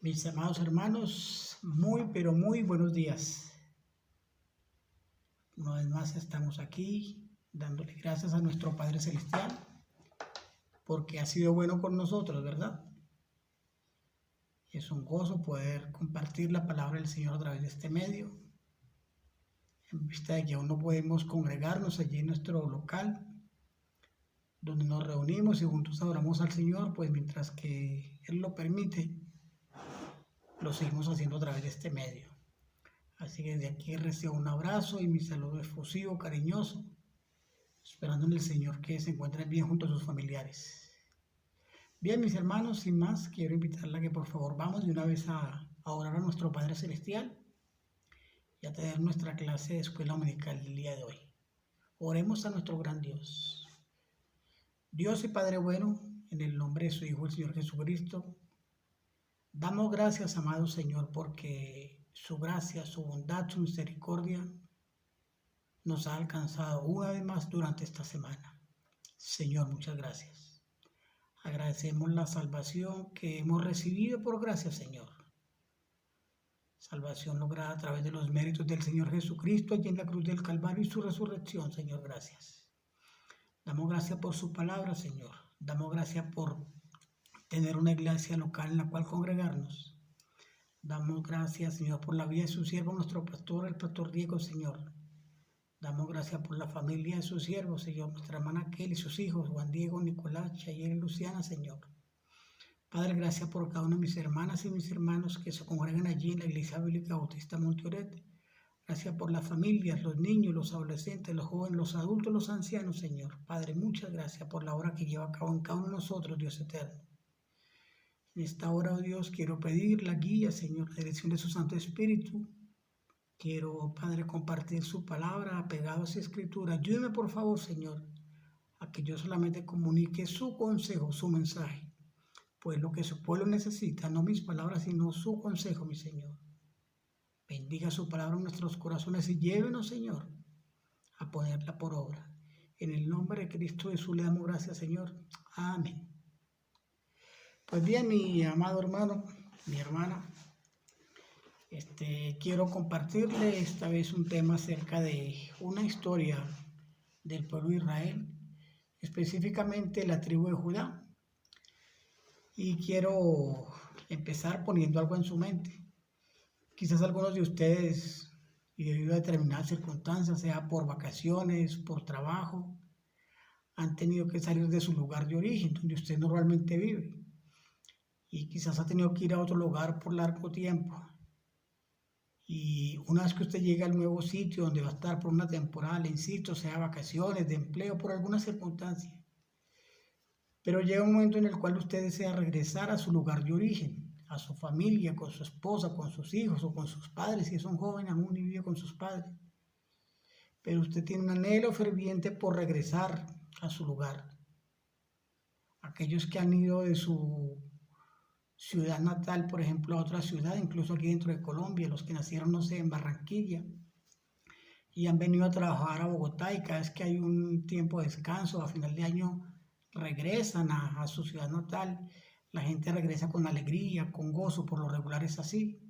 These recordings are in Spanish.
Mis amados hermanos, muy pero muy buenos días. Una vez más estamos aquí dándole gracias a nuestro Padre Celestial porque ha sido bueno con nosotros, ¿verdad? Es un gozo poder compartir la palabra del Señor a través de este medio, en vista de que aún no podemos congregarnos allí en nuestro local, donde nos reunimos y juntos adoramos al Señor, pues mientras que Él lo permite, lo seguimos haciendo a través de este medio. Así que desde aquí recibo un abrazo y mi saludo efusivo, cariñoso, esperando en el Señor que se encuentren bien junto a sus familiares. Bien, mis hermanos, sin más, quiero invitarla a que por favor vamos de una vez a orar a nuestro Padre Celestial y a tener nuestra clase de escuela dominical del día de hoy. Oremos a nuestro gran Dios. Dios y Padre bueno, en el nombre de su Hijo, el Señor Jesucristo, damos gracias, amado Señor, porque su gracia, su bondad, su misericordia nos ha alcanzado una vez más durante esta semana. Señor, muchas gracias. Agradecemos la salvación que hemos recibido por gracia, Señor. Salvación lograda a través de los méritos del Señor Jesucristo allí en la cruz del Calvario y su resurrección, Señor, gracias. Damos gracias por su palabra, Señor. Damos gracias por tener una iglesia local en la cual congregarnos. Damos gracias, Señor, por la vida de su siervo, nuestro pastor, el pastor Diego, Señor. Damos gracias por la familia de sus siervos, Señor, nuestra hermana Kelly y sus hijos, Juan Diego, Nicolás, Chayer y Luciana, Señor. Padre, gracias por cada una de mis hermanas y mis hermanos que se congregan allí en la Iglesia Bíblica Bautista Montioret. Gracias por las familias, los niños, los adolescentes, los jóvenes, los adultos, los ancianos, Señor. Padre, muchas gracias por la obra que lleva a cabo en cada uno de nosotros, Dios eterno. En esta hora, oh Dios, quiero pedir la guía, Señor, la dirección de su Santo Espíritu. Quiero, Padre, compartir su palabra apegado a su escritura. Ayúdeme, por favor, Señor, a que yo solamente comunique su consejo, su mensaje. Pues lo que su pueblo necesita, no mis palabras, sino su consejo, mi Señor. Bendiga su palabra en nuestros corazones y llévenos, Señor, a ponerla por obra. En el nombre de Cristo Jesús le damos gracias, Señor. Amén. Pues bien, mi amado hermano, mi hermana, quiero compartirle esta vez un tema acerca de una historia del pueblo de Israel, específicamente la tribu de Judá. Y quiero empezar poniendo algo en su mente. Quizás algunos de ustedes, y debido a determinadas circunstancias, sea por vacaciones, por trabajo, han tenido que salir de su lugar de origen, donde usted normalmente vive. Y quizás ha tenido que ir a otro lugar por largo tiempo. Y una vez que usted llega al nuevo sitio donde va a estar por una temporada, insisto, sea vacaciones, de empleo, por alguna circunstancia. Pero llega un momento en el cual usted desea regresar a su lugar de origen, a su familia, con su esposa, con sus hijos o con sus padres, si es un joven aún y vive con sus padres. Pero usted tiene un anhelo ferviente por regresar a su lugar. Aquellos que han ido de su ciudad natal, por ejemplo, a otra ciudad, incluso aquí dentro de Colombia, los que nacieron, no sé, en Barranquilla, y han venido a trabajar a Bogotá y cada vez que hay un tiempo de descanso, a final de año, regresan a su ciudad natal. La gente regresa con alegría, con gozo, por lo regular es así.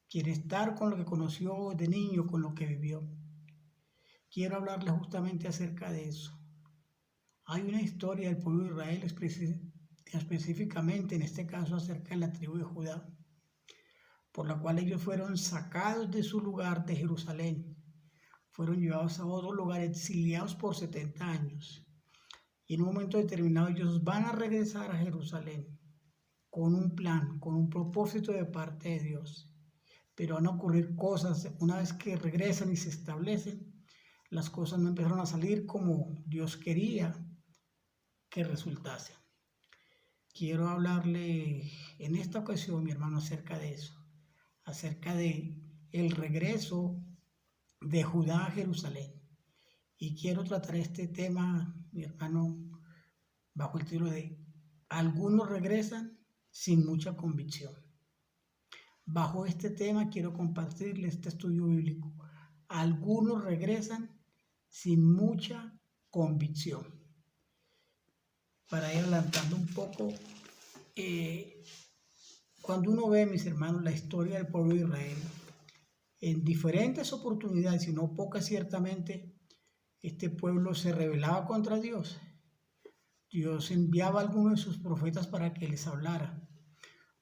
Quiere estar con lo que conoció de niño, con lo que vivió. Quiero hablarle justamente acerca de eso. Hay una historia del pueblo de Israel específicamente, en este caso acerca de la tribu de Judá, por la cual ellos fueron sacados de su lugar de Jerusalén. Fueron llevados a otro lugar, exiliados por 70 años. Y en un momento determinado ellos van a regresar a Jerusalén con un plan, con un propósito de parte de Dios. Pero van a ocurrir cosas, una vez que regresan y se establecen, las cosas no empezaron a salir como Dios quería que resultasen. Quiero hablarle en esta ocasión, mi hermano, acerca de eso, acerca de el regreso de Judá a Jerusalén. Y quiero tratar este tema, mi hermano, bajo el título de Algunos regresan sin mucha convicción. Bajo este tema quiero compartirle este estudio bíblico. Algunos regresan sin mucha convicción. Para ir adelantando un poco, Cuando uno ve, mis hermanos, la historia del pueblo de Israel, en diferentes oportunidades, y no pocas ciertamente, este pueblo se rebelaba contra Dios. Dios enviaba a algunos de sus profetas para que les hablara,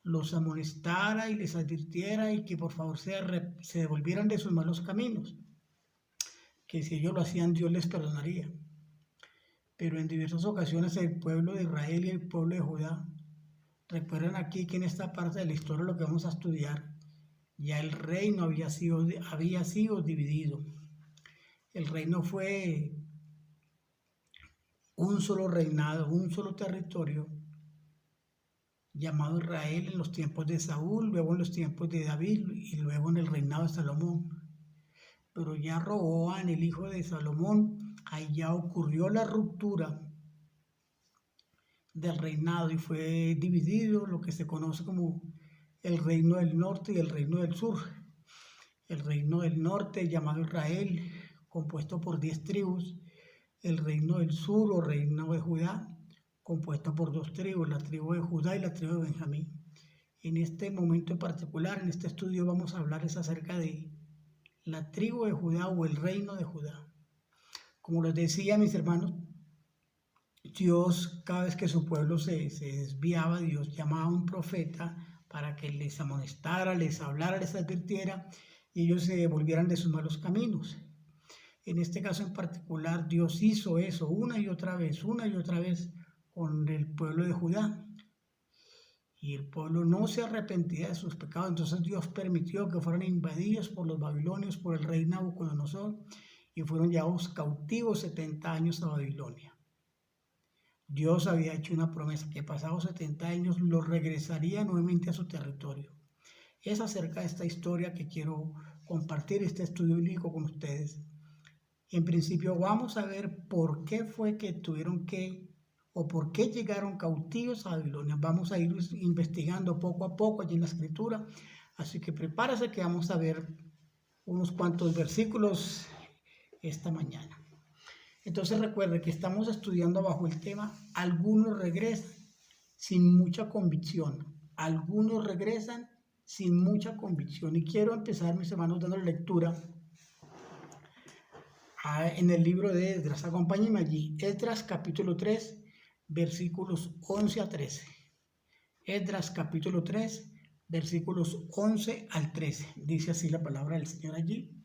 los amonestara y les advirtiera y que por favor se devolvieran de sus malos caminos, que si ellos lo hacían Dios les perdonaría. Pero en diversas ocasiones el pueblo de Israel y el pueblo de Judá, recuerden aquí que en esta parte de la historia lo que vamos a estudiar, ya el reino había sido dividido. El reino fue un solo reinado, un solo territorio, llamado Israel en los tiempos de Saúl, luego en los tiempos de David y luego en el reinado de Salomón. Pero ya Roboam, el hijo de Salomón, ahí ya ocurrió la ruptura del reinado y fue dividido lo que se conoce como el reino del norte y el reino del sur. El reino del norte, llamado Israel, compuesto por 10 tribus. El reino del sur o reino de Judá, compuesto por 2 tribus, la tribu de Judá y la tribu de Benjamín. En este momento en particular, en este estudio, vamos a hablarles acerca de la tribu de Judá o el reino de Judá. Como les decía, mis hermanos, Dios, cada vez que su pueblo se desviaba, Dios llamaba a un profeta para que les amonestara, les hablara, les advirtiera y ellos se volvieran de sus malos caminos. En este caso en particular, Dios hizo eso una y otra vez con el pueblo de Judá. Y el pueblo no se arrepentía de sus pecados, entonces Dios permitió que fueran invadidos por los babilonios, por el rey Nabucodonosor, y fueron llevados cautivos 70 años a Babilonia. Dios había hecho una promesa que pasados 70 años los regresaría nuevamente a su territorio. Es acerca de esta historia que quiero compartir este estudio bíblico con ustedes. En principio vamos a ver por qué fue que tuvieron que o por qué llegaron cautivos a Babilonia. Vamos a ir investigando poco a poco allí en la escritura, así que prepárese que vamos a ver unos cuantos versículos esta mañana. Entonces recuerde que estamos estudiando bajo el tema algunos regresan sin mucha convicción. Algunos regresan sin mucha convicción. Y quiero empezar, mis hermanos, dando lectura en el libro de Esdras. Acompáñenme allí. Esdras capítulo 3, versículos 11 a 13. Esdras capítulo 3, versículos 11 al 13. Dice así la palabra del Señor allí.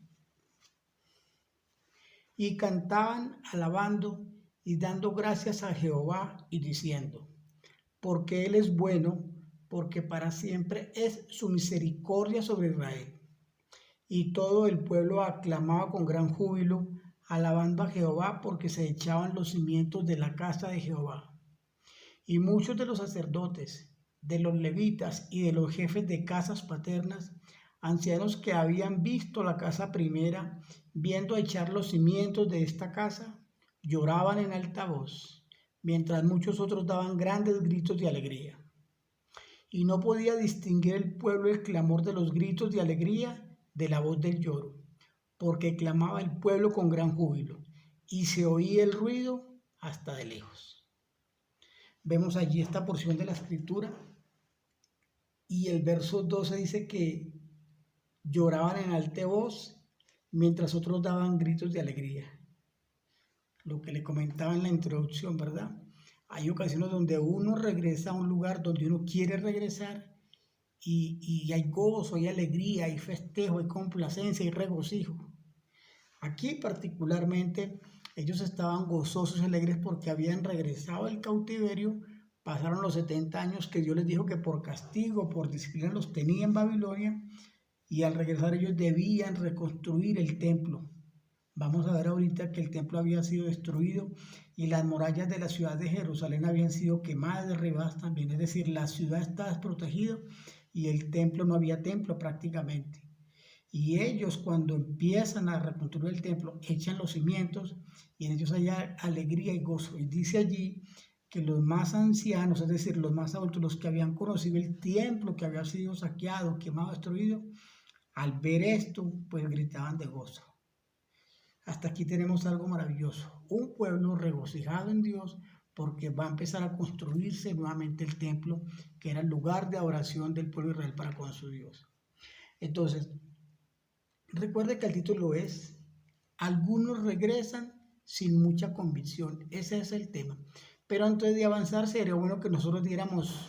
Y cantaban alabando y dando gracias a Jehová y diciendo, porque Él es bueno, porque para siempre es su misericordia sobre Israel. Y todo el pueblo aclamaba con gran júbilo, alabando a Jehová, porque se echaban los cimientos de la casa de Jehová. Y muchos de los sacerdotes, de los levitas y de los jefes de casas paternas, ancianos que habían visto la casa primera, viendo echar los cimientos de esta casa, lloraban en alta voz, mientras muchos otros daban grandes gritos de alegría. Y no podía distinguir el pueblo el clamor de los gritos de alegría de la voz del lloro, porque clamaba el pueblo con gran júbilo, y se oía el ruido hasta de lejos. Vemos allí esta porción de la escritura, y el verso 12 dice que lloraban en alta voz, mientras otros daban gritos de alegría. Lo que le comentaba en la introducción, ¿verdad? Hay ocasiones donde uno regresa a un lugar donde uno quiere regresar y hay gozo, hay alegría, hay festejo, hay complacencia, hay regocijo. Aquí particularmente ellos estaban gozosos y alegres porque habían regresado del cautiverio, pasaron los 70 años que Dios les dijo que por castigo, por disciplina los tenía en Babilonia, y al regresar ellos debían reconstruir el templo. Vamos a ver ahorita que el templo había sido destruido y las murallas de la ciudad de Jerusalén habían sido quemadas, derribadas también. Es decir, la ciudad estaba desprotegida y el templo no había templo prácticamente. Y ellos cuando empiezan a reconstruir el templo echan los cimientos y en ellos hay alegría y gozo. Y dice allí que los más ancianos, es decir, los más adultos, los que habían conocido el templo que había sido saqueado, quemado, destruido, al ver esto, pues gritaban de gozo. Hasta aquí tenemos algo maravilloso. Un pueblo regocijado en Dios porque va a empezar a construirse nuevamente el templo, que era el lugar de adoración del pueblo de Israel para con su Dios. Entonces, recuerde que el título es Algunos regresan sin mucha convicción. Ese es el tema. Pero antes de avanzar, sería bueno que nosotros diéramos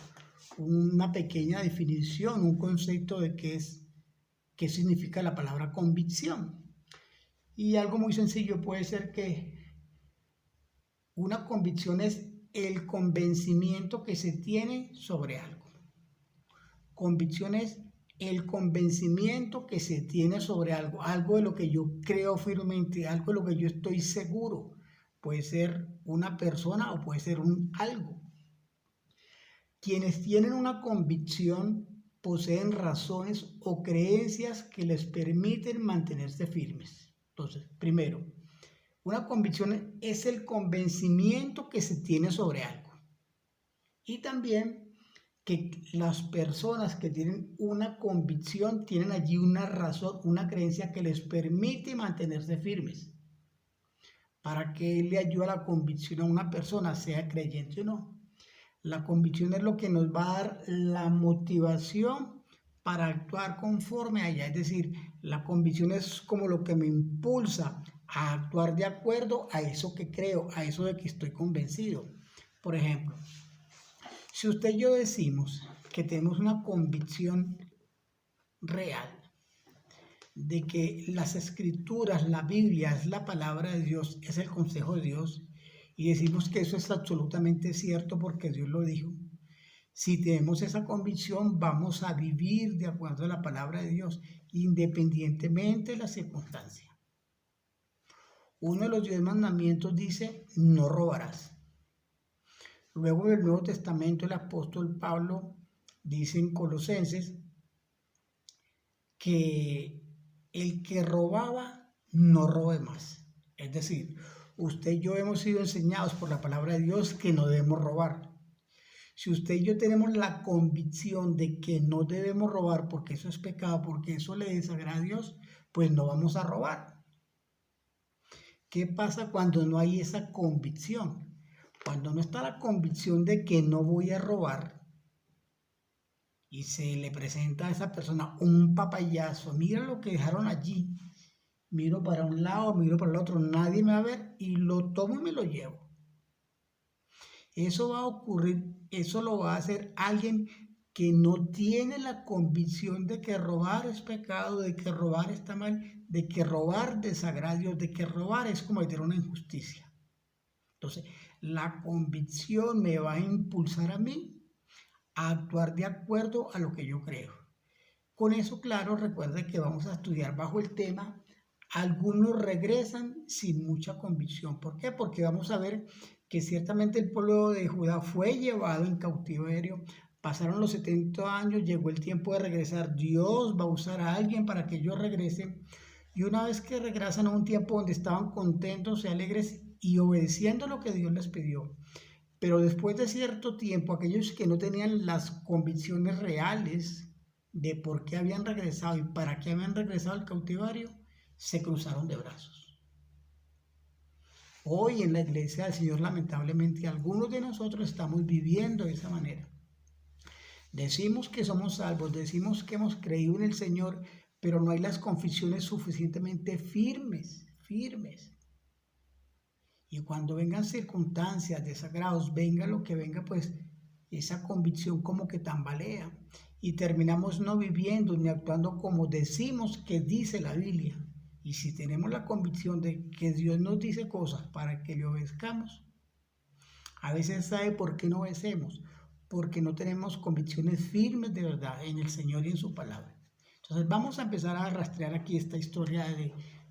una pequeña definición, un concepto de qué significa la palabra convicción. Y algo muy sencillo puede ser que una convicción es el convencimiento que se tiene sobre algo. Convicción es el convencimiento que se tiene sobre algo, algo de lo que yo creo firmemente, algo de lo que yo estoy seguro. Puede ser una persona o puede ser un algo. Quienes tienen una convicción poseen razones o creencias que les permiten mantenerse firmes. Entonces, primero, una convicción es el convencimiento que se tiene sobre algo. Y también que las personas que tienen una convicción tienen allí una razón, una creencia que les permite mantenerse firmes. ¿Para qué le ayuda la convicción a una persona, sea creyente o no? La convicción es lo que nos va a dar la motivación para actuar conforme a ella. Es decir, la convicción es como lo que me impulsa a actuar de acuerdo a eso que creo, a eso de que estoy convencido. Por ejemplo, si usted y yo decimos que tenemos una convicción real de que las escrituras, la Biblia es la palabra de Dios, es el consejo de Dios, y decimos que eso es absolutamente cierto porque Dios lo dijo. Si tenemos esa convicción, vamos a vivir de acuerdo a la palabra de Dios, independientemente de las circunstancias. Uno de los 10 mandamientos dice, no robarás. Luego en el Nuevo Testamento el apóstol Pablo dice en Colosenses que el que robaba no robe más. Es decir, usted y yo hemos sido enseñados por la palabra de Dios que no debemos robar. Si usted y yo tenemos la convicción de que no debemos robar porque eso es pecado, porque eso le desagrada a Dios, pues no vamos a robar. ¿Qué pasa cuando no hay esa convicción? Cuando no está la convicción de que no voy a robar y se le presenta a esa persona un papayazo, mira lo que dejaron allí, miro para un lado, miro para el otro, nadie me va a ver y lo tomo y me lo llevo. Eso va a ocurrir, eso lo va a hacer alguien que no tiene la convicción de que robar es pecado, de que robar está mal, de que robar desagrada a Dios, de que robar es cometer una injusticia. Entonces, la convicción me va a impulsar a mí a actuar de acuerdo a lo que yo creo. Con eso, claro, recuerden que vamos a estudiar bajo el tema algunos regresan sin mucha convicción. ¿Por qué? Porque vamos a ver que ciertamente el pueblo de Judá fue llevado en cautiverio, pasaron los 70 años, llegó el tiempo de regresar, Dios va a usar a alguien para que ellos regresen, y una vez que regresan a un tiempo donde estaban contentos y alegres y obedeciendo lo que Dios les pidió, pero después de cierto tiempo, aquellos que no tenían las convicciones reales de por qué habían regresado y para qué habían regresado al cautiverio, se cruzaron de brazos. Hoy en la iglesia del Señor, lamentablemente, algunos de nosotros estamos viviendo de esa manera. Decimos que somos salvos, decimos que hemos creído en el Señor, pero no hay las confesiones suficientemente firmes. Y cuando vengan circunstancias, desagrados, venga lo que venga, pues esa convicción como que tambalea. Y terminamos no viviendo ni actuando como decimos que dice la Biblia. Y si tenemos la convicción de que Dios nos dice cosas para que le obedezcamos, a veces ¿sabe por qué no obedecemos? Porque no tenemos convicciones firmes de verdad en el Señor y en su palabra. Entonces vamos a empezar a rastrear aquí esta historia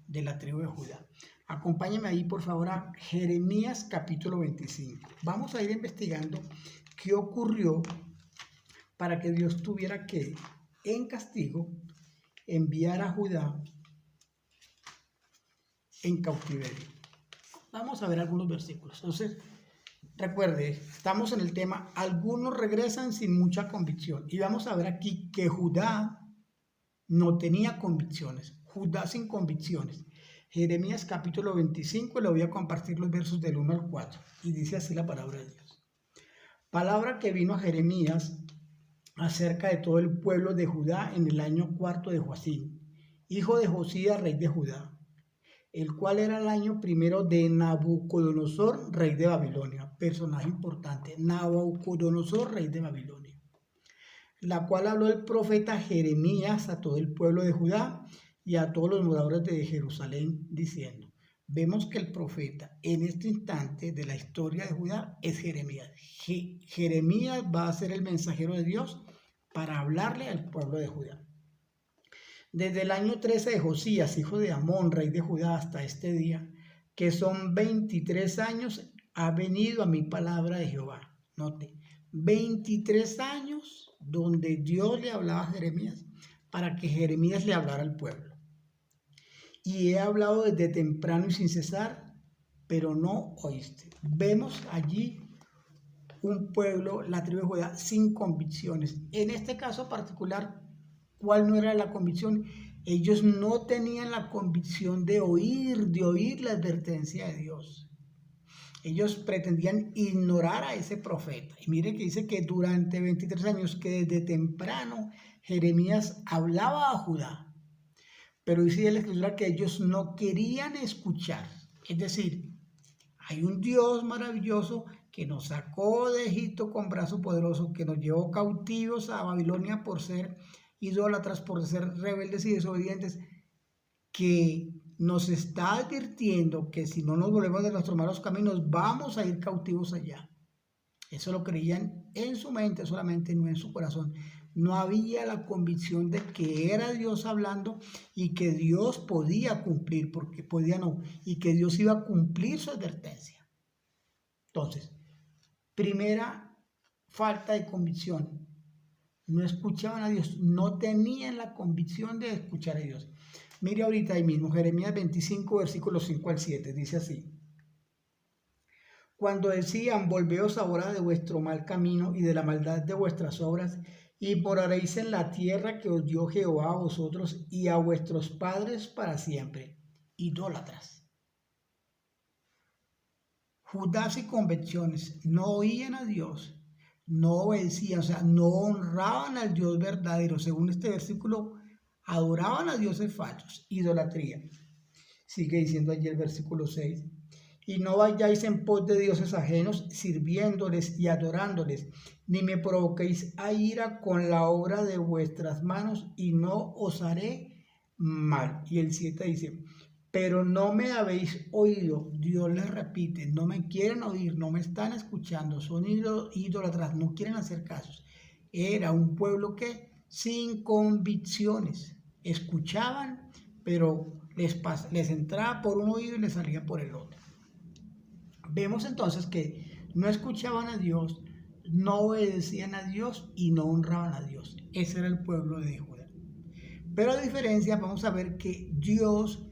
de la tribu de Judá. Acompáñenme ahí por favor a Jeremías capítulo 25. Vamos a ir investigando qué ocurrió para que Dios tuviera que, en castigo, enviar a Judá en cautiverio. Vamos a ver algunos versículos. Entonces, recuerde, estamos en el tema, algunos regresan sin mucha convicción. Y vamos a ver aquí que Judá no tenía convicciones. Judá sin convicciones. Jeremías capítulo 25, le voy a compartir los versos del 1 al 4. Y dice así la palabra de Dios. Palabra que vino a Jeremías acerca de todo el pueblo de Judá en el año cuarto de Joacim, hijo de Josías, rey de Judá, el cual era el año primero de Nabucodonosor, rey de Babilonia. Personaje importante, Nabucodonosor, rey de Babilonia. La cual habló el profeta Jeremías a todo el pueblo de Judá y a todos los moradores de Jerusalén, diciendo: vemos que el profeta en este instante de la historia de Judá es Jeremías. Jeremías va a ser el mensajero de Dios para hablarle al pueblo de Judá. Desde el año 13 de Josías, hijo de Amón, rey de Judá, hasta este día, que son 23 años, ha venido a mi palabra de Jehová. Note, 23 años donde Dios le hablaba a Jeremías para que Jeremías le hablara al pueblo. Y he hablado desde temprano y sin cesar, pero no oíste. Vemos allí un pueblo, la tribu de Judá, sin convicciones. En este caso particular, ¿cuál no era la convicción? Ellos no tenían la convicción de oír la advertencia de Dios. Ellos pretendían ignorar a ese profeta. Y mire que dice que durante 23 años, que desde temprano Jeremías hablaba a Judá. Pero dice la escritura que ellos no querían escuchar. Es decir, hay un Dios maravilloso que nos sacó de Egipto con brazo poderoso, que nos llevó cautivos a Babilonia por ser idólatras, por ser rebeldes y desobedientes, que nos está advirtiendo que si no nos volvemos de nuestros malos caminos, vamos a ir cautivos allá. Eso lo creían en su mente solamente, no en su corazón. No había la convicción de que era Dios hablando y que Dios podía cumplir, porque podía no, y que Dios iba a cumplir su advertencia. Entonces, primera falta de convicción. No escuchaban a Dios, no tenían la convicción de escuchar a Dios. Mire ahorita ahí mismo, Jeremías 25, versículos 5 al 7, dice así. Cuando decían: volveos ahora de vuestro mal camino y de la maldad de vuestras obras, y moraréis en la tierra que os dio Jehová a vosotros y a vuestros padres para siempre. Idólatras. Judá y convicciones, no oían a Dios, no obedecían, o sea, no honraban al Dios verdadero. Según este versículo, adoraban a dioses falsos, idolatría. Sigue diciendo allí el versículo 6. Y no vayáis en pos de dioses ajenos, sirviéndoles y adorándoles, ni me provoquéis a ira con la obra de vuestras manos, y no os haré mal. Y el 7 dice: pero no me habéis oído. Dios les repite, no me quieren oír, no me están escuchando, son idólatras, no quieren hacer casos. Era un pueblo que sin convicciones escuchaban, pero les entraba por un oído y les salía por el otro. Vemos entonces que no escuchaban a Dios, no obedecían a Dios y no honraban a Dios. Ese era el pueblo de Judá. Pero a diferencia, vamos a ver que Dios,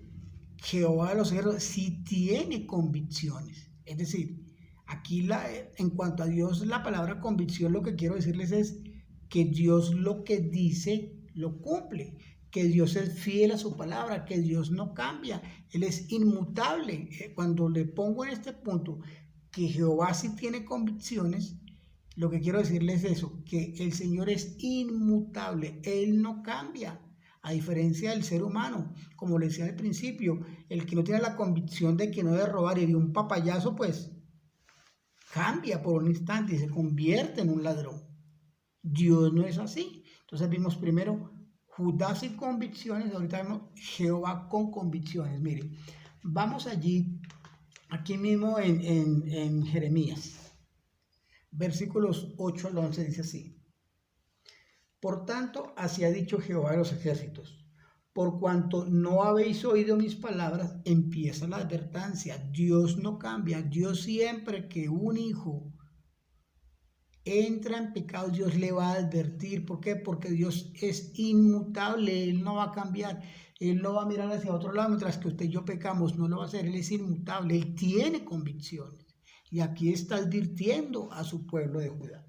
Jehová de los ejércitos, sí tiene convicciones. Es decir, aquí en cuanto a Dios, la palabra convicción, lo que quiero decirles es que Dios lo que dice lo cumple, que Dios es fiel a su palabra, que Dios no cambia, Él es inmutable. Cuando le pongo en este punto que Jehová sí tiene convicciones, lo que quiero decirles es eso, que el Señor es inmutable, Él no cambia. A diferencia del ser humano, como le decía al principio, el que no tiene la convicción de que no debe robar y de un papayazo, pues cambia por un instante y se convierte en un ladrón. Dios no es así. Entonces vimos primero Judá sin convicciones, ahorita vemos Jehová con convicciones. Mire, vamos allí, aquí mismo en Jeremías, versículos 8 al 11 dice así. Por tanto, así ha dicho Jehová de los ejércitos: por cuanto no habéis oído mis palabras, empieza la advertencia. Dios no cambia. Dios, siempre que un hijo entra en pecado, Dios le va a advertir. ¿Por qué? Porque Dios es inmutable, Él no va a cambiar. Él no va a mirar hacia otro lado mientras que usted y yo pecamos, no lo va a hacer. Él es inmutable, Él tiene convicciones. Y aquí está advirtiendo a su pueblo de Judá.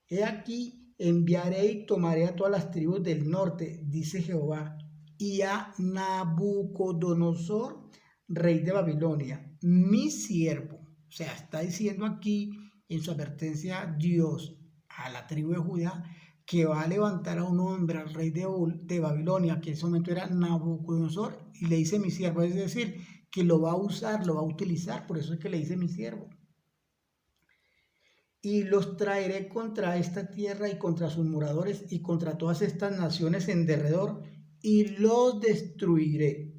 He aquí, enviaré y tomaré a todas las tribus del norte, dice Jehová, y a Nabucodonosor, rey de Babilonia, mi siervo. O sea, está diciendo aquí en su advertencia Dios a la tribu de Judá que va a levantar a un hombre, al rey de Babilonia, que en ese momento era Nabucodonosor, y le dice mi siervo, es decir, que lo va a usar, lo va a utilizar, por eso es que le dice mi siervo. Y los traeré contra esta tierra y contra sus moradores y contra todas estas naciones en derredor, y los destruiré.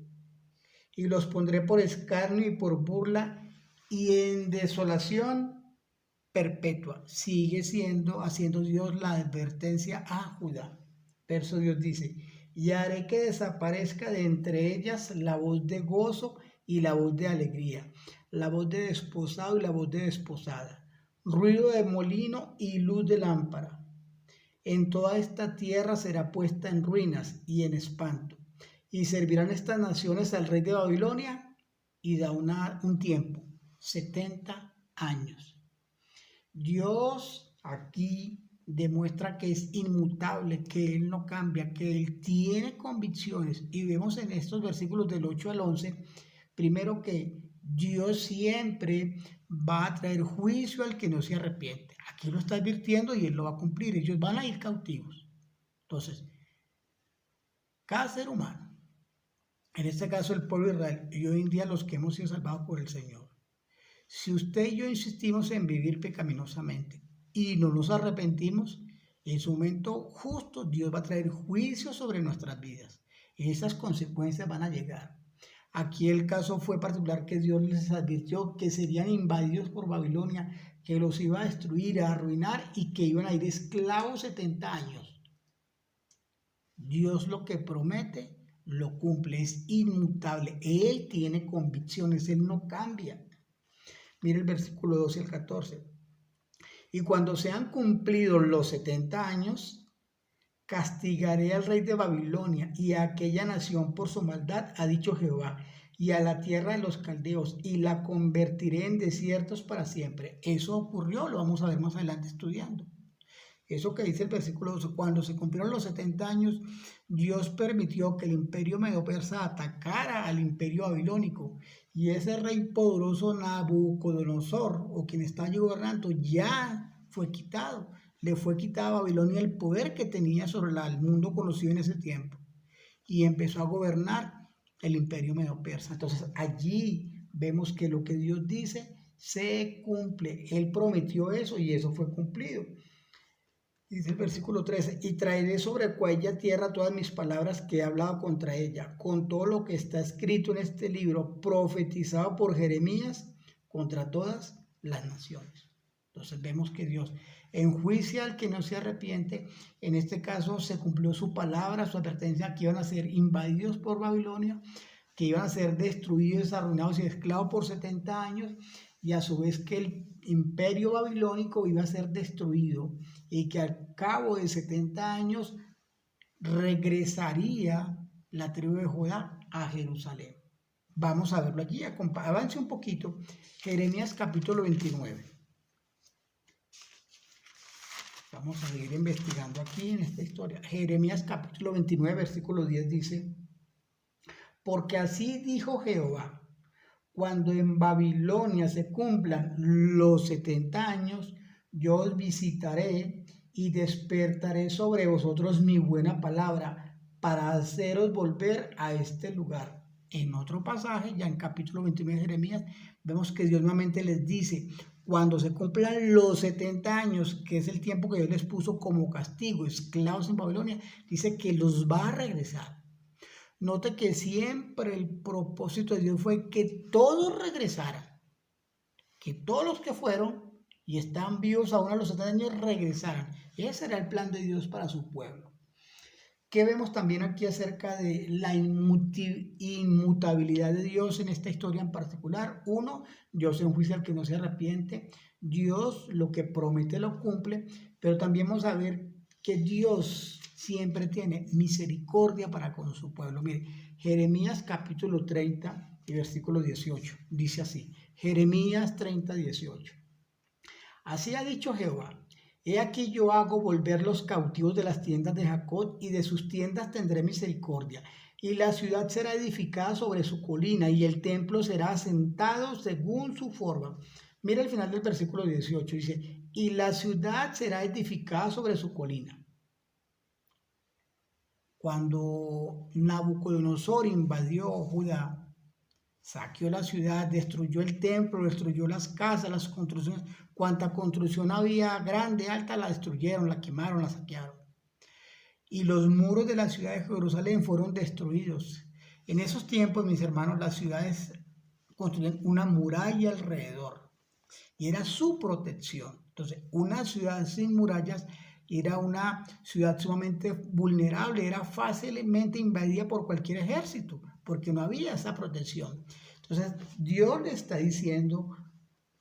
Y los pondré por escarnio y por burla y en desolación perpetua. Sigue haciendo Dios la advertencia a Judá. Verso Dios dice, y haré que desaparezca de entre ellas la voz de gozo y la voz de alegría, la voz de desposado y la voz de desposada, ruido de molino y luz de lámpara. En toda esta tierra será puesta en ruinas y en espanto. Y servirán estas naciones al rey de Babilonia y da un tiempo, 70 años. Dios aquí demuestra que es inmutable, que Él no cambia, que Él tiene convicciones. Y vemos en estos versículos del 8 al 11, primero que Dios siempre va a traer juicio al que no se arrepiente. Aquí lo está advirtiendo y Él lo va a cumplir. Ellos van a ir cautivos. Entonces, cada ser humano, en este caso el pueblo de Israel, y hoy en día los que hemos sido salvados por el Señor, si usted y yo insistimos en vivir pecaminosamente y no nos arrepentimos, en su momento justo Dios va a traer juicio sobre nuestras vidas. Esas consecuencias van a llegar. Aquí el caso fue particular que Dios les advirtió que serían invadidos por Babilonia, que los iba a destruir, a arruinar y que iban a ir esclavos 70 años. Dios lo que promete lo cumple, es inmutable. Él tiene convicciones, Él no cambia. Mire el versículo 12 al 14. Y cuando sean cumplidos los 70 años, castigaré al rey de Babilonia y a aquella nación por su maldad, ha dicho Jehová, y a la tierra de los caldeos, y la convertiré en desiertos para siempre. Eso ocurrió, lo vamos a ver más adelante estudiando. Eso que dice el versículo 12, cuando se cumplieron los 70 años, Dios permitió que el imperio medo-persa atacara al imperio babilónico. Y ese rey poderoso Nabucodonosor, o quien está allí gobernando, ya fue quitado. Le fue quitado a Babilonia el poder que tenía sobre el mundo conocido en ese tiempo. Y empezó a gobernar el imperio medo-persa. Entonces allí vemos que lo que Dios dice se cumple. Él prometió eso y eso fue cumplido. Dice el versículo 13, y traeré sobre aquella tierra todas mis palabras que he hablado contra ella, con todo lo que está escrito en este libro, profetizado por Jeremías contra todas las naciones. Entonces vemos que Dios enjuicia al que no se arrepiente. En este caso se cumplió su palabra, su advertencia, que iban a ser invadidos por Babilonia, que iban a ser destruidos, arruinados y esclavos por 70 años, y a su vez que el imperio babilónico iba a ser destruido y que al cabo de 70 años regresaría la tribu de Judá a Jerusalén. Vamos a verlo allí, avance un poquito, Jeremías capítulo 29. Vamos a seguir investigando aquí en esta historia. Jeremías capítulo 29, versículo 10 dice, porque así dijo Jehová, cuando en Babilonia se cumplan los 70 años, yo os visitaré y despertaré sobre vosotros mi buena palabra para haceros volver a este lugar. En otro pasaje, ya en capítulo 29 de Jeremías, vemos que Dios nuevamente les dice, cuando se cumplan los 70 años, que es el tiempo que Dios les puso como castigo, esclavos en Babilonia, dice que los va a regresar. Note que siempre el propósito de Dios fue que todos regresaran, que todos los que fueron y están vivos aún a los 70 años regresaran. Ese era el plan de Dios para su pueblo. ¿Qué vemos también aquí acerca de la inmutabilidad de Dios en esta historia en particular? Uno, Dios enjuicia al que no se arrepiente. Dios lo que promete lo cumple, pero también vamos a ver que Dios siempre tiene misericordia para con su pueblo. Mire, Jeremías capítulo 30 y versículo 18, dice así, Jeremías 30, 18. Así ha dicho Jehová, he aquí yo hago volver los cautivos de las tiendas de Jacob y de sus tiendas tendré misericordia y la ciudad será edificada sobre su colina, y el templo será asentado según su forma. Mira el final del versículo 18, dice, y la ciudad será edificada sobre su colina. Cuando Nabucodonosor invadió Judá, saqueó la ciudad, destruyó el templo, destruyó las casas, las construcciones, cuanta construcción había grande, alta, la destruyeron, la quemaron, la saquearon. Y los muros de la ciudad de Jerusalén fueron destruidos. En esos tiempos, mis hermanos, las ciudades construían una muralla alrededor y era su protección. Entonces, una ciudad sin murallas era una ciudad sumamente vulnerable, era fácilmente invadida por cualquier ejército, porque no había esa protección. Entonces, Dios le está diciendo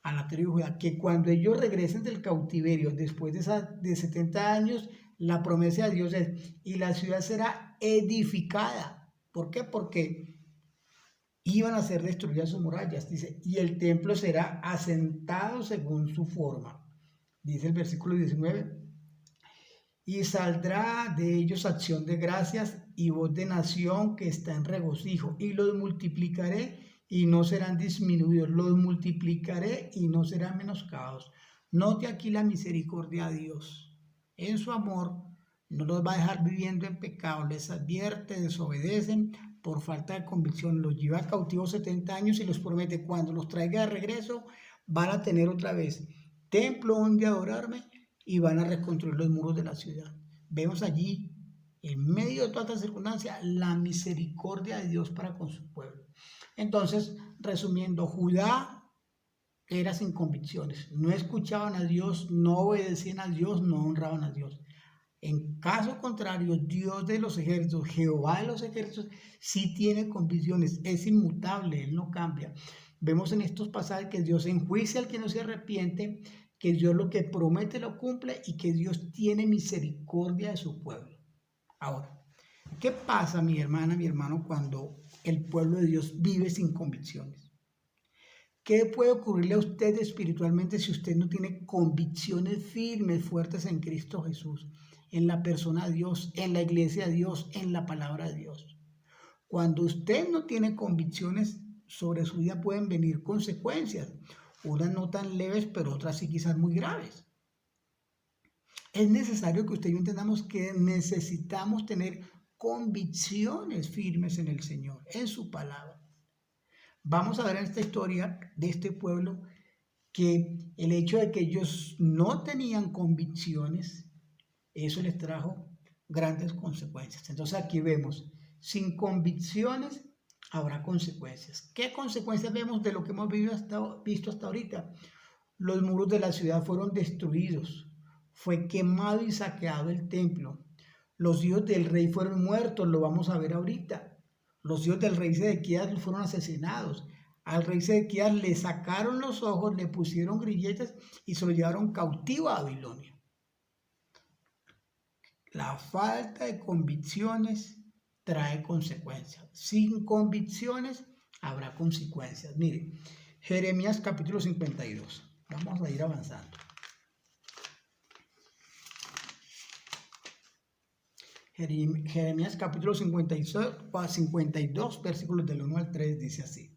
a la tribu de Judá que cuando ellos regresen del cautiverio, después de 70 años, la promesa de Dios es, y la ciudad será edificada. ¿Por qué? Porque iban a ser destruidas sus murallas, dice, y el templo será asentado según su forma. Dice el versículo 19, y saldrá de ellos acción de gracias y voz de nación que está en regocijo, y los multiplicaré y no serán disminuidos, los multiplicaré y no serán menoscabados. Note aquí la misericordia de Dios. En su amor no los va a dejar viviendo en pecado, les advierte, desobedecen por falta de convicción, los lleva cautivos 70 años y los promete cuando los traiga de regreso van a tener otra vez templo donde adorarme y van a reconstruir los muros de la ciudad. Vemos allí, en medio de todas estas circunstancias, la misericordia de Dios para con su pueblo. Entonces, resumiendo, Judá era sin convicciones, no escuchaban a Dios, no obedecían a Dios, no honraban a Dios. En caso contrario, Dios de los ejércitos, Jehová de los ejércitos, sí tiene convicciones, es inmutable, Él no cambia. Vemos en estos pasajes que Dios enjuicia al que no se arrepiente, que Dios lo que promete lo cumple y que Dios tiene misericordia de su pueblo. Ahora, ¿qué pasa, mi hermana, mi hermano, cuando el pueblo de Dios vive sin convicciones? ¿Qué puede ocurrirle a usted espiritualmente si usted no tiene convicciones firmes, fuertes en Cristo Jesús, en la persona de Dios, en la iglesia de Dios, en la palabra de Dios? Cuando usted no tiene convicciones sobre su vida pueden venir consecuencias, unas no tan leves, pero otras sí quizás muy graves. Es necesario que usted y yo entendamos que necesitamos tener convicciones firmes en el Señor, en su palabra. Vamos a ver en esta historia de este pueblo que el hecho de que ellos no tenían convicciones, eso les trajo grandes consecuencias. Entonces aquí vemos, sin convicciones habrá consecuencias. ¿Qué consecuencias vemos de lo que hemos visto hasta ahorita? Los muros de la ciudad fueron destruidos, fue quemado y saqueado el templo. Los hijos del rey fueron muertos, lo vamos a ver ahorita. Los hijos del rey Sedequías fueron asesinados. Al rey Sedequías le sacaron los ojos, le pusieron grilletes y se lo llevaron cautivo a Babilonia. La falta de convicciones trae consecuencias. Sin convicciones habrá consecuencias. Mire, Jeremías capítulo 52. Vamos a ir avanzando. Jeremías capítulo 52, versículos del 1 al 3, dice así.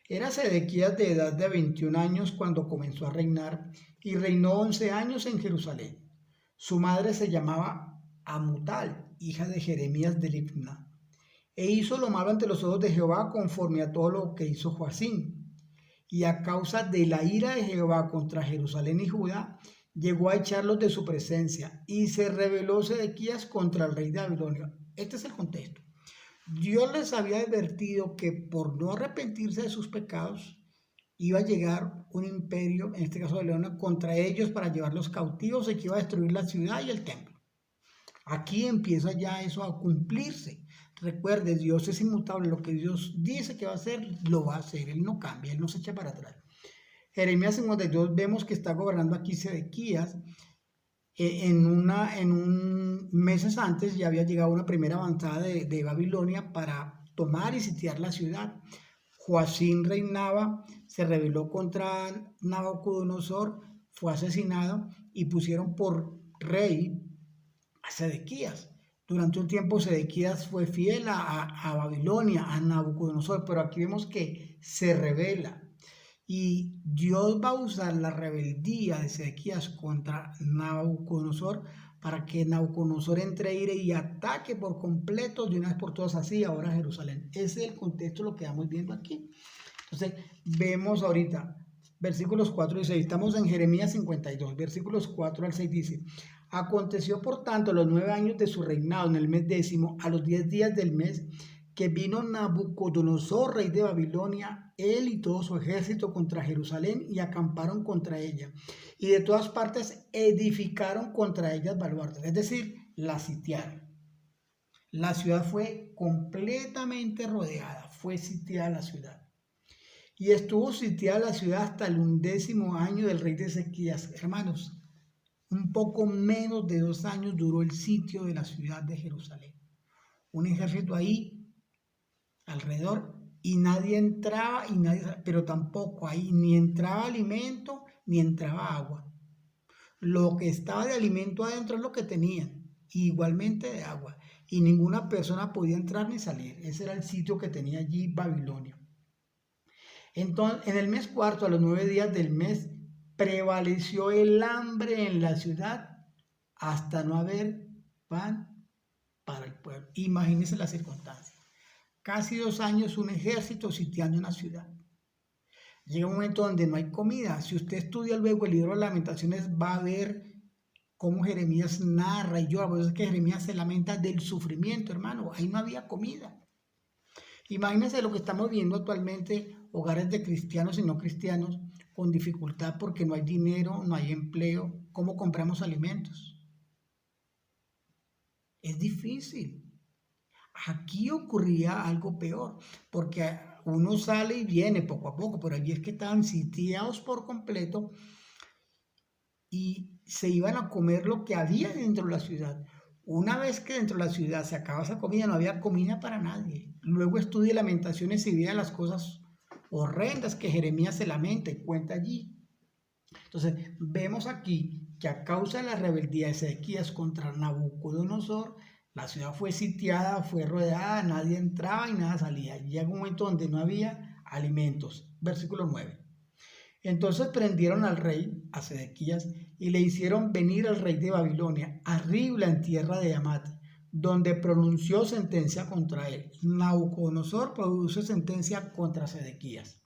Era Sedequías de edad de 21 años cuando comenzó a reinar y reinó 11 años en Jerusalén. Su madre se llamaba Amutal, hija de Jeremías de Libna, e hizo lo malo ante los ojos de Jehová conforme a todo lo que hizo Joacim. Y a causa de la ira de Jehová contra Jerusalén y Judá, llegó a echarlos de su presencia y se rebeló Sedequías contra el rey de Babilonia. Este es el contexto. Dios les había advertido que por no arrepentirse de sus pecados iba a llegar un imperio, en este caso de Babilonia, contra ellos para llevarlos cautivos y que iba a destruir la ciudad y el templo. Aquí empieza ya eso a cumplirse. Recuerde, Dios es inmutable, lo que Dios dice que va a hacer, lo va a hacer, Él no cambia, Él no se echa para atrás. Jeremías 52 vemos que está gobernando aquí Sedequías. Meses antes ya había llegado una primera avanzada de Babilonia para tomar y sitiar la ciudad. Joacim reinaba, se rebeló contra Nabucodonosor, fue asesinado y pusieron por rey a Sedequías. Durante un tiempo Sedequías fue fiel a Babilonia, a Nabucodonosor, pero aquí vemos que se rebela. Y Dios va a usar la rebeldía de Sedequías contra Nabucodonosor para que Nabucodonosor entre ira y ataque por completo de una vez por todas así ahora Jerusalén. Ese es el contexto de lo que vamos viendo aquí. Entonces, vemos ahorita versículos 4 y 6. Estamos en Jeremías 52, versículos 4 al 6 dice: Aconteció por tanto los 9 años de su reinado, en el mes 10, a los 10 días del mes, que vino Nabucodonosor, rey de Babilonia, él y todo su ejército contra Jerusalén, y acamparon contra ella. Y de todas partes edificaron contra ella baluartes, es decir, la sitiaron. La ciudad fue completamente rodeada, fue sitiada la ciudad. Y estuvo sitiada la ciudad hasta el 11º año del rey de Ezequías. Hermanos, un poco menos de 2 años duró el sitio de la ciudad de Jerusalén. Un ejército ahí alrededor y nadie entraba y nadie, pero tampoco ahí ni entraba alimento ni entraba agua. Lo que estaba de alimento adentro es lo que tenían, igualmente de agua, y ninguna persona podía entrar ni salir. Ese era el sitio que tenía allí Babilonia. Entonces, en el mes cuarto, a los 9 días del mes, prevaleció el hambre en la ciudad hasta no haber pan para el pueblo. Imagínense la circunstancia. Casi 2 años un ejército sitiando una ciudad. Llega un momento donde no hay comida. Si usted estudia luego el libro de Lamentaciones, va a ver cómo Jeremías narra y llora. Por eso es que Jeremías se lamenta del sufrimiento, hermano. Ahí no había comida. Imagínense lo que estamos viendo actualmente, hogares de cristianos y no cristianos con dificultad porque no hay dinero, no hay empleo. ¿Cómo compramos alimentos? Es difícil. Aquí ocurría algo peor, porque uno sale y viene poco a poco, pero allí es que estaban sitiados por completo y se iban a comer lo que había dentro de la ciudad. Una vez que dentro de la ciudad se acaba esa comida, no había comida para nadie. Luego estudia Lamentaciones y vea las cosas horrendas que Jeremías se lamenta y cuenta allí. Entonces, vemos aquí que a causa de la rebeldía de Ezequías contra Nabucodonosor, la ciudad fue sitiada, fue rodeada, nadie entraba y nada salía. Llega un momento donde no había alimentos. Versículo 9. Entonces prendieron al rey, a Sedequías, y le hicieron venir al rey de Babilonia, a Ribla en tierra de Hamat, donde pronunció sentencia contra él. Nabucodonosor produjo sentencia contra Sedequías.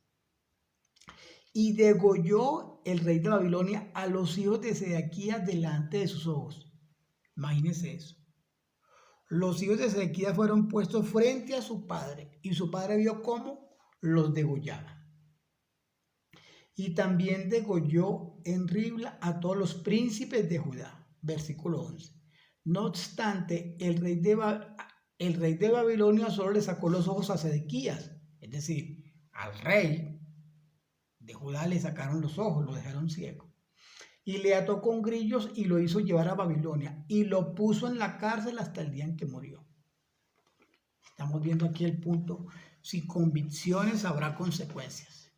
Y degolló el rey de Babilonia a los hijos de Sedequías delante de sus ojos. Imagínense eso. Los hijos de Sedequías fueron puestos frente a su padre, y su padre vio cómo los degollaba. Y también degolló en Ribla a todos los príncipes de Judá. Versículo 11. No obstante, el rey de Babilonia solo le sacó los ojos a Sedequías. Es decir, al rey de Judá le sacaron los ojos, lo dejaron ciego. Y le ató con grillos y lo hizo llevar a Babilonia. Y lo puso en la cárcel hasta el día en que murió. Estamos viendo aquí el punto. Si convicciones habrá consecuencias.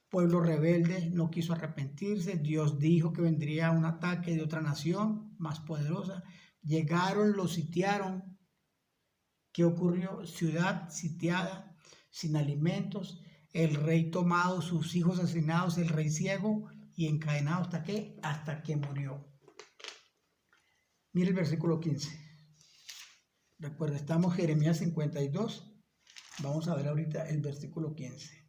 Pueblo rebelde no quiso arrepentirse. Dios dijo que vendría un ataque de otra nación más poderosa. Llegaron, lo sitiaron. ¿Qué ocurrió? Ciudad sitiada, sin alimentos, el rey tomado, sus hijos asesinados, el rey ciego y encadenado hasta que murió. Mire el versículo 15. Recuerda, estamos en Jeremías 52. Vamos a ver ahorita el versículo 15.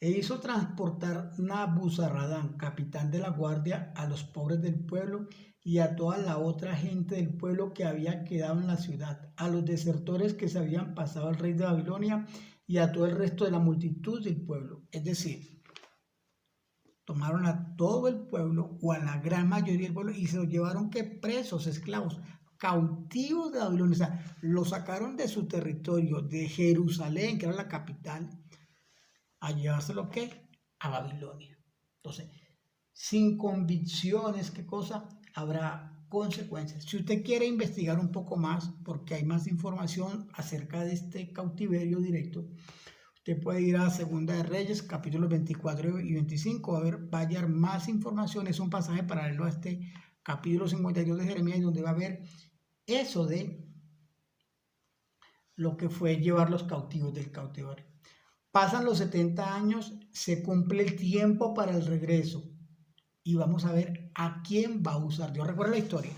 E hizo transportar Nabuzaradán, capitán de la guardia, a los pobres del pueblo y a toda la otra gente del pueblo que había quedado en la ciudad, a los desertores que se habían pasado al rey de Babilonia y a todo el resto de la multitud del pueblo. Es decir, tomaron a todo el pueblo o a la gran mayoría del pueblo y se los llevaron que presos, esclavos, cautivos de Babilonia. O sea, los sacaron de su territorio, de Jerusalén, que era la capital, a llevárselo ¿qué? A Babilonia. Entonces, sin convicciones, ¿qué cosa? Habrá consecuencias. Si usted quiere investigar un poco más, porque hay más información acerca de este cautiverio directo, usted puede ir a Segunda de Reyes, capítulos 24 y 25, a ver, va a hallar más información. Es un pasaje paralelo a este capítulo 52 de Jeremías, donde va a ver eso de lo que fue llevar los cautivos del cautiverio. Pasan los 70 años, se cumple el tiempo para el regreso y vamos a ver a quién va a usar Dios. Recuerda la historia.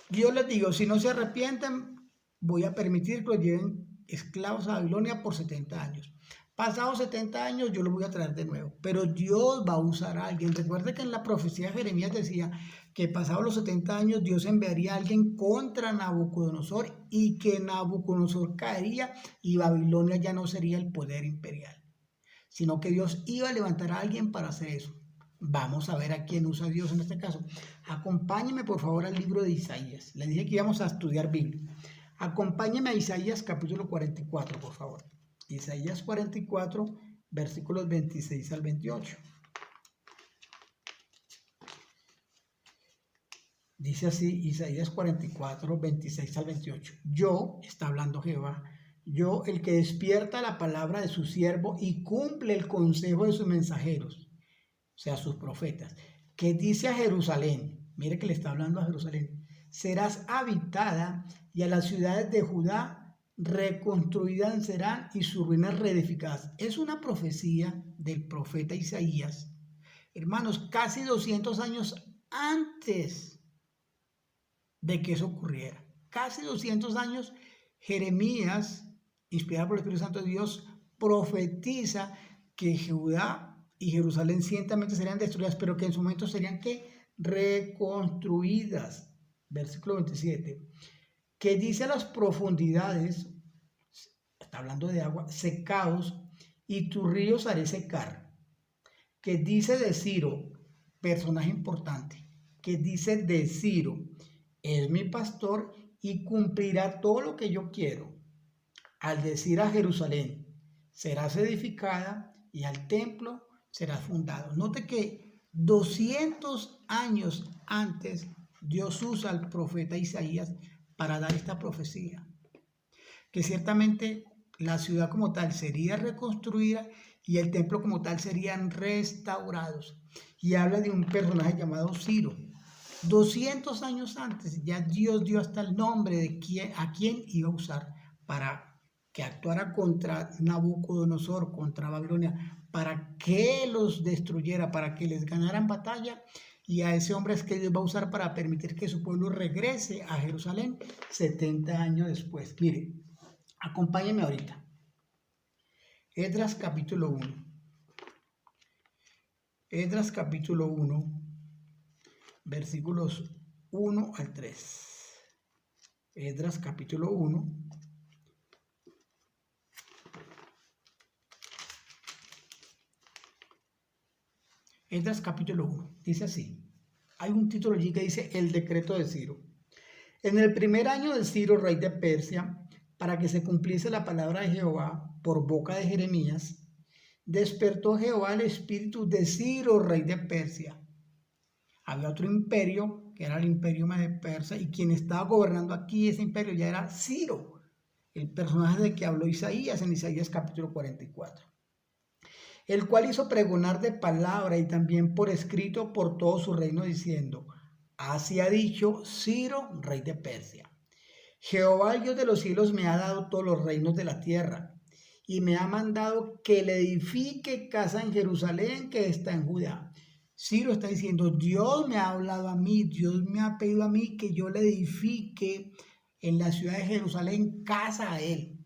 Dios les digo, si no se arrepienten, voy a permitir que los lleven esclavos a Babilonia por 70 años. Pasados 70 años yo los voy a traer de nuevo, pero Dios va a usar a alguien. Recuerda que en la profecía de Jeremías decía que pasados los 70 años Dios enviaría a alguien contra Nabucodonosor y que Nabucodonosor caería y Babilonia ya no sería el poder imperial, sino que Dios iba a levantar a alguien para hacer eso. Vamos a ver a quién usa Dios en este caso. Acompáñeme por favor al libro de Isaías. Le dije que íbamos a estudiar Biblia. Acompáñeme a Isaías capítulo 44, por favor. Isaías 44, versículos 26 al 28. Dice así, Isaías 44, 26 al 28. Yo, está hablando Jehová, yo el que despierta la palabra de su siervo y cumple el consejo de sus mensajeros, o sea, sus profetas, que dice a Jerusalén, mire que le está hablando a Jerusalén, serás habitada y a las ciudades de Judá reconstruidas serán y sus ruinas reedificadas. Es una profecía del profeta Isaías, hermanos, casi 200 años antes de que eso ocurriera. Casi 200 años, Jeremías, inspirado por el Espíritu Santo de Dios, profetiza que Judá y Jerusalén ciertamente serían destruidas, pero que en su momento serían ¿qué? Reconstruidas. Versículo 27. Que dice a las profundidades, está hablando de agua, secaos, y tus ríos haré secar. Que dice de Ciro, personaje importante, que dice de Ciro, es mi pastor y cumplirá todo lo que yo quiero. Al decir a Jerusalén, serás edificada y al templo serás fundado. Note que 200 años antes Dios usa al profeta Isaías para dar esta profecía, que ciertamente la ciudad como tal sería reconstruida y el templo como tal serían restaurados. Y habla de un personaje llamado Ciro. 200 años antes ya Dios dio hasta el nombre de a quién iba a usar para que actuara contra Nabucodonosor, contra Babilonia, para que los destruyera, para que les ganaran batalla. Y a ese hombre es que Dios va a usar para permitir que su pueblo regrese a Jerusalén 70 años después. Mire, acompáñenme ahorita. Esdras capítulo 1. Esdras capítulo 1. Versículos 1 al 3. Esdras capítulo 1. Esdras capítulo 1. Dice así. Hay un título allí que dice el decreto de Ciro. En el primer año de Ciro, rey de Persia, para que se cumpliese la palabra de Jehová por boca de Jeremías, despertó Jehová el espíritu de Ciro, rey de Persia. Había otro imperio, que era el imperio de Persia, y quien estaba gobernando aquí ese imperio ya era Ciro, el personaje de que habló Isaías en Isaías capítulo 44, el cual hizo pregonar de palabra y también por escrito por todo su reino, diciendo, así ha dicho Ciro, rey de Persia, Jehová, el Dios de los cielos, me ha dado todos los reinos de la tierra, y me ha mandado que le edifique casa en Jerusalén, que está en Judá. Ciro está diciendo, Dios me ha hablado a mí, Dios me ha pedido a mí que yo le edifique en la ciudad de Jerusalén casa a él.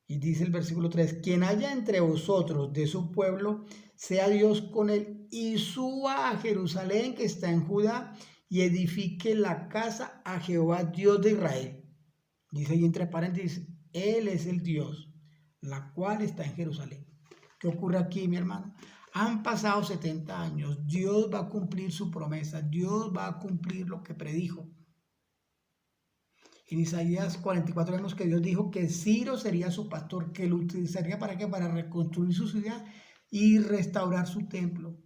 Y dice el versículo 3, quien haya entre vosotros de su pueblo, sea Dios con él y suba a Jerusalén que está en Judá y edifique la casa a Jehová Dios de Israel. Dice ahí entre paréntesis, él es el Dios, la cual está en Jerusalén. ¿Qué ocurre aquí, mi hermano? Han pasado 70 años, Dios va a cumplir su promesa, Dios va a cumplir lo que predijo. En Isaías 44 vemos que Dios dijo que Ciro sería su pastor, que lo utilizaría ¿para qué? Para reconstruir su ciudad y restaurar su templo.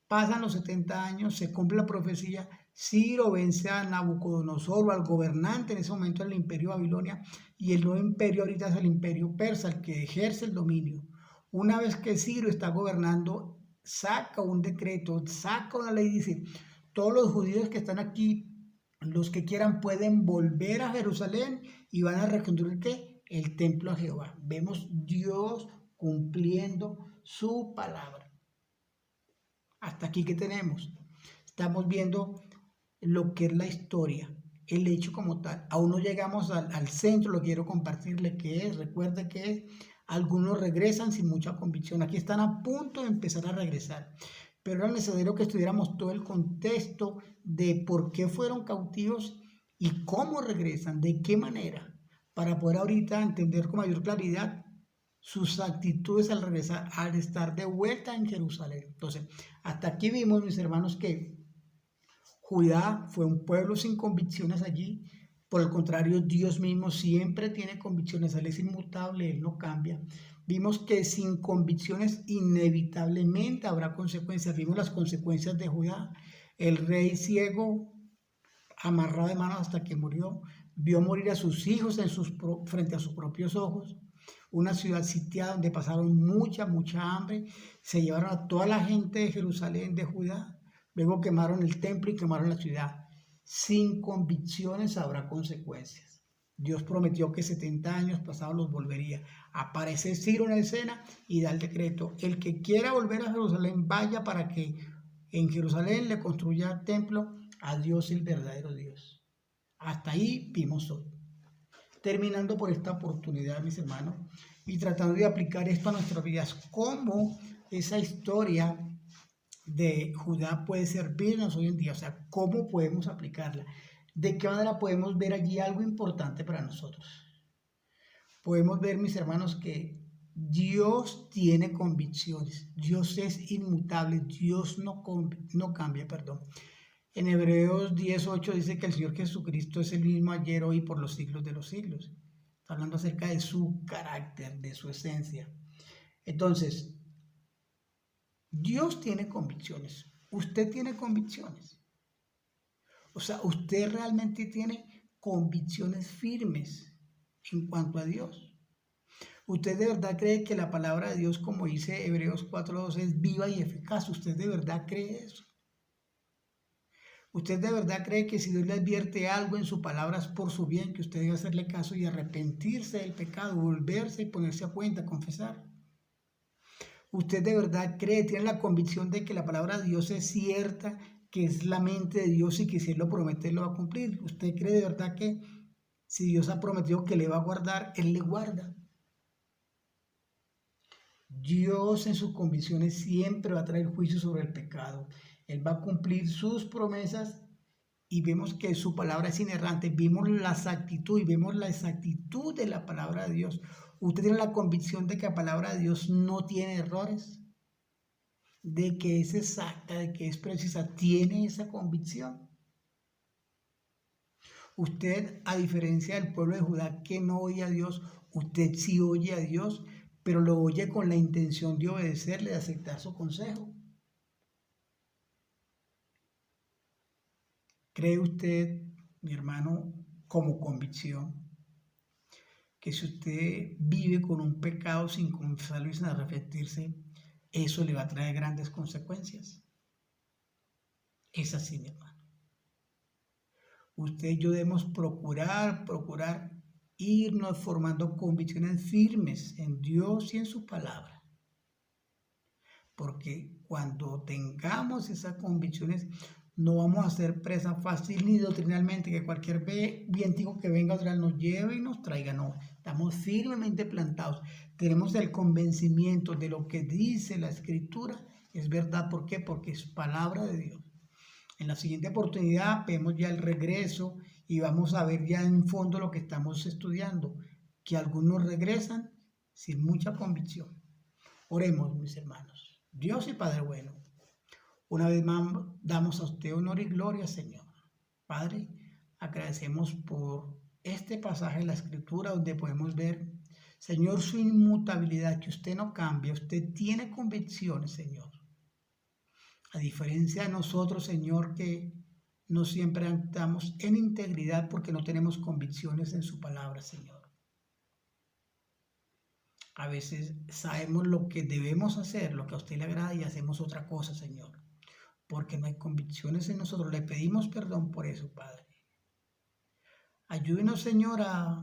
Pasan los 70 años, se cumple la profecía, Ciro vence a Nabucodonosor, o al gobernante en ese momento del imperio Babilonia, y el nuevo imperio ahorita es el imperio persa, el que ejerce el dominio. Una vez que Ciro está gobernando, saca un decreto, saca una ley, dice, todos los judíos que están aquí los que quieran pueden volver a Jerusalén y van a reconstruir ¿qué? El templo a Jehová. Vemos Dios cumpliendo su palabra. Hasta aquí que tenemos. Estamos viendo lo que es la historia, el hecho como tal. Aún no llegamos al centro, lo quiero compartirle que es, recuerde que es, algunos regresan sin mucha convicción. Aquí están a punto de empezar a regresar. Pero era necesario que estudiáramos todo el contexto de por qué fueron cautivos y cómo regresan, de qué manera, para poder ahorita entender con mayor claridad sus actitudes al regresar, al estar de vuelta en Jerusalén. Entonces, hasta aquí vimos, mis hermanos, que Judá fue un pueblo sin convicciones allí. Por el contrario, Dios mismo siempre tiene convicciones. Él es inmutable, Él no cambia. Vimos que sin convicciones inevitablemente habrá consecuencias. Vimos las consecuencias de Judá. El rey ciego, amarrado de manos hasta que murió, vio morir a sus hijos frente a sus propios ojos. Una ciudad sitiada donde pasaron mucha hambre. Se llevaron a toda la gente de Jerusalén, de Judá. Luego quemaron el templo y quemaron la ciudad. Sin convicciones habrá consecuencias. Dios prometió que 70 años pasados los volvería. Aparece Ciro en la escena y da el decreto. El que quiera volver a Jerusalén, vaya para que en Jerusalén le construya el templo a Dios, el verdadero Dios. Hasta ahí vimos hoy. Terminando por esta oportunidad, mis hermanos, y tratando de aplicar esto a nuestras vidas, cómo esa historia de Judá puede servirnos hoy en día, o sea, cómo podemos aplicarla, de qué manera podemos ver allí algo importante para nosotros. Podemos ver, mis hermanos, que Dios tiene convicciones, Dios es inmutable, Dios no cambia, perdón. En Hebreos 10:8 dice que el Señor Jesucristo es el mismo ayer, hoy y por los siglos de los siglos. Está hablando acerca de su carácter, de su esencia. Entonces, Dios tiene convicciones. Usted tiene convicciones. O sea, usted realmente tiene convicciones firmes en cuanto a Dios. ¿Usted de verdad cree que la palabra de Dios, como dice Hebreos 4:12, es viva y eficaz? ¿Usted de verdad cree eso? ¿Usted de verdad cree que si Dios le advierte algo en su palabra es por su bien, que usted debe hacerle caso y arrepentirse del pecado, volverse y ponerse a cuenta, confesar? ¿Usted de verdad cree, tiene la convicción de que la palabra de Dios es cierta, que es la mente de Dios y que si Él lo promete, Él lo va a cumplir? ¿Usted cree de verdad que si Dios ha prometido que le va a guardar, Él le guarda? Dios en sus convicciones siempre va a traer juicio sobre el pecado. Él va a cumplir sus promesas y vemos que su palabra es inerrante. Vimos las actitudes y vemos la exactitud de la palabra de Dios. ¿Usted tiene la convicción de que la palabra de Dios no tiene errores? ¿De que es exacta, de que es precisa? ¿Tiene esa convicción? Usted, a diferencia del pueblo de Judá que no oye a Dios, usted sí oye a Dios, pero lo oye con la intención de obedecerle, de aceptar su consejo. ¿Cree usted, mi hermano, como convicción, que si usted vive con un pecado sin confesarlo y sin arrepentirse, eso le va a traer grandes consecuencias? Es así, mi hermano. Usted y yo debemos procurar irnos formando convicciones firmes en Dios y en su palabra. Porque cuando tengamos esas convicciones, no vamos a ser presa fácil ni doctrinalmente, que cualquier vientico que venga atrás nos lleve y nos traiga. No, estamos firmemente plantados. Tenemos el convencimiento de lo que dice la Escritura. Es verdad, ¿por qué? Porque es palabra de Dios. En la siguiente oportunidad vemos ya el regreso y vamos a ver ya en fondo lo que estamos estudiando, que algunos regresan sin mucha convicción. Oremos, mis hermanos. Dios y Padre bueno, una vez más damos a usted honor y gloria, Señor. Padre, agradecemos por este pasaje de la Escritura donde podemos ver, Señor, su inmutabilidad, que usted no cambia, usted tiene convicciones, Señor. A diferencia de nosotros, Señor, que no siempre actuamos en integridad porque no tenemos convicciones en su palabra, Señor. A veces sabemos lo que debemos hacer, lo que a usted le agrada y hacemos otra cosa, Señor, porque no hay convicciones en nosotros. Le pedimos perdón por eso, Padre. Ayúdenos, Señor, a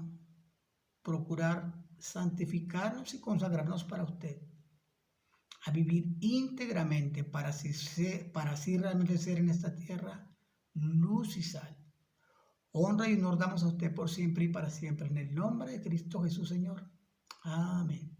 procurar santificarnos y consagrarnos para usted, a vivir íntegramente para así realmente ser en esta tierra luz y sal. Honra y honor damos a usted por siempre y para siempre, en el nombre de Cristo Jesús, Señor. Amén.